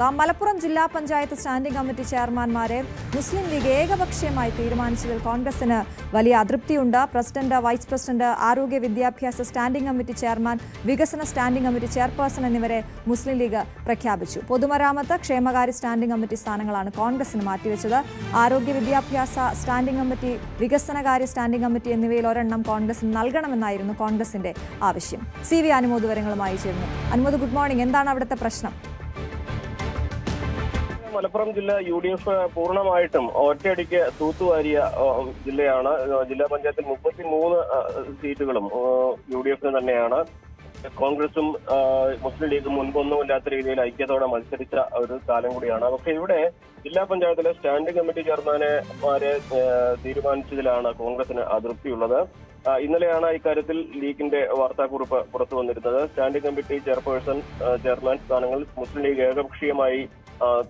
മലപ്പുറം ജില്ലാ panchayat standing committee ചെയർമാൻമാരെ മുസ്ലിം league ഏകപക്ഷീയമായി തീരുമാനിച്ചതിൽ കോൺഗ്രസിന് വലിയ അതൃപ്തിയുണ്ട്. പ്രസിഡന്റ്, വൈസ് പ്രസിഡന്റ്, ആരോഗ്യ വിദ്യാഭ്യാസ സ്റ്റാൻഡിംഗ് കമ്മിറ്റി ചെയർമാൻ, വികസന സ്റ്റാൻഡിംഗ് കമ്മിറ്റി ചെയർപേഴ്സൺ എന്നിവരെ മുസ്ലിം ലീഗ് പ്രഖ്യാപിച്ചു. പൊതുമരാമത്ത്, ക്ഷേമകാര്യ സ്റ്റാൻഡിംഗ് കമ്മിറ്റി സ്ഥാനങ്ങളാണ് കോൺഗ്രസിന് മാറ്റിവെച്ചത്. ആരോഗ്യ വിദ്യാഭ്യാസ സ്റ്റാൻഡിംഗ് കമ്മിറ്റി, വികസനകാര്യ സ്റ്റാൻഡിംഗ് കമ്മിറ്റി എന്നിവയിൽ ഒരെണ്ണം കോൺഗ്രസിന് നൽകണമെന്നായിരുന്നു കോൺഗ്രസിന്റെ ആവശ്യം. CV അനുമോദ് വിവരങ്ങളുമായി ചേർന്നു. Anumod, good morning. എന്താണ് അവിടുത്തെ പ്രശ്നം? മലപ്പുറം ജില്ല UDF പൂർണ്ണമായിട്ടും ഒറ്റയടിക്ക് തൂത്തുവാരിയ ജില്ലയാണ്. ജില്ലാ പഞ്ചായത്തിൽ 33 സീറ്റുകളും UDF തന്നെയാണ്. കോൺഗ്രസും മുസ്ലിം ലീഗും മുൻപൊന്നുമില്ലാത്ത രീതിയിൽ ഐക്യത്തോടെ മത്സരിച്ച ഒരു കാലം കൂടിയാണ്. പക്ഷെ ഇവിടെ ജില്ലാ പഞ്ചായത്തിലെ സ്റ്റാൻഡിംഗ് കമ്മിറ്റി ചെയർമാൻമാരെ തീരുമാനിച്ചതിലാണ് കോൺഗ്രസിന് അതൃപ്തിയുള്ളത്. ഇന്നലെയാണ് ഇക്കാര്യത്തിൽ ലീഗിന്റെ വാർത്താക്കുറിപ്പ് പുറത്തു വന്നിരുന്നത്. സ്റ്റാൻഡിംഗ് കമ്മിറ്റി ചെയർമാൻ സ്ഥാനങ്ങൾ മുസ്ലിം ലീഗ് ഏകപക്ഷീയമായി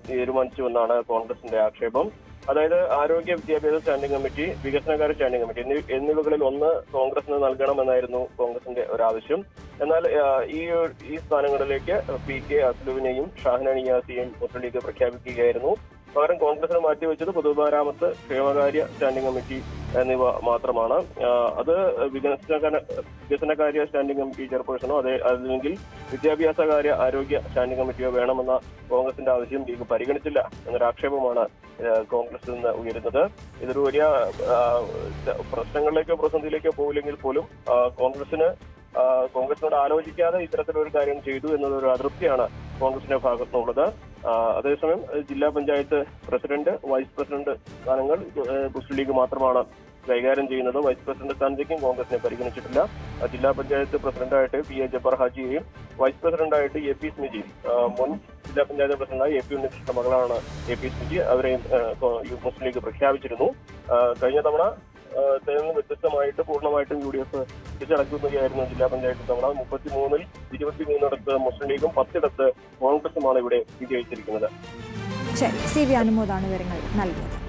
തീരുമാനിച്ചുവെന്നാണ് കോൺഗ്രസിന്റെ ആക്ഷേപം. അതായത് ആരോഗ്യ വിദ്യാഭ്യാസ സ്റ്റാൻഡിംഗ് കമ്മിറ്റി, വികസനകാര്യ സ്റ്റാൻഡിംഗ് കമ്മിറ്റി എന്നിവകളിൽ ഒന്ന് കോൺഗ്രസിന് നൽകണമെന്നായിരുന്നു കോൺഗ്രസിന്റെ ഒരാവശ്യം. എന്നാൽ ഈ സ്ഥാനങ്ങളിലേക്ക് PK അസ്ലുവിനെയും ഷാഹന നിയാസിയെയും മുസ്ലിം ലീഗ് പ്രഖ്യാപിക്കുകയായിരുന്നു. പകരം കോൺഗ്രസിന് മാറ്റിവെച്ചത് പൊതുമരാമത്ത്, ക്ഷേമകാര്യ സ്റ്റാൻഡിംഗ് കമ്മിറ്റി എന്നിവ മാത്രമാണ്. അത് വികസനകാര്യ സ്റ്റാൻഡിംഗ് കമ്മിറ്റി ചെയർപേഴ്സണോ അല്ലെങ്കിൽ വിദ്യാഭ്യാസകാര്യ ആരോഗ്യ സ്റ്റാൻഡിംഗ് കമ്മിറ്റിയോ വേണമെന്ന കോൺഗ്രസിന്റെ ആവശ്യം ലീഗ് പരിഗണിച്ചില്ല എന്നൊരാക്ഷേപമാണ് കോൺഗ്രസിൽ നിന്ന് ഉയരുന്നത്. ഇതൊരു വലിയ പ്രശ്നങ്ങളിലേക്കോ പ്രതിസന്ധിയിലേക്കോ പോയില്ലെങ്കിൽ പോലും കോൺഗ്രസിനോട് ആലോചിക്കാതെ ഇത്തരത്തിലൊരു കാര്യം ചെയ്തു എന്നതൊരു അതൃപ്തിയാണ് കോൺഗ്രസിന്റെ ഭാഗത്തുനിന്നുള്ളത്. അതേസമയം ജില്ലാ പഞ്ചായത്ത് പ്രസിഡന്റ്, വൈസ് പ്രസിഡന്റ് സ്ഥാനങ്ങൾ മുസ്ലിം ലീഗ് മാത്രമാണ് കൈകാര്യം ചെയ്യുന്നത്. വൈസ് പ്രസിഡന്റ് സ്ഥാനത്തേക്കും കോൺഗ്രസിനെ പരിഗണിച്ചിട്ടില്ല. ജില്ലാ പഞ്ചായത്ത് പ്രസിഡന്റായിട്ട് PA ജബ്ബാർ ഹാജിയെയും വൈസ് പ്രസിഡന്റായിട്ട് AP സ്മിജി, മുൻ ജില്ലാ പഞ്ചായത്ത് പ്രസിഡന്റായി AP ഉണ്ണികൃഷ്ണന്റെ മകളാണ് AP സ്മിജി, അവരെയും മുസ്ലിം ലീഗ് പ്രഖ്യാപിച്ചിരുന്നു. കഴിഞ്ഞ തവണ നിന്ന് വ്യത്യസ്തമായിട്ട് പൂർണ്ണമായിട്ടും UDF തിരിച്ചടക്കുകയായിരുന്നു ജില്ലാ പഞ്ചായത്ത് തവണ. 33-ൽ 23 മുസ്ലിം ലീഗും 10 കോൺഗ്രസുമാണ് ഇവിടെ വിജയിച്ചിരിക്കുന്നത്. CV അനുമോദാണ് വിവരങ്ങൾ നൽകിയത്.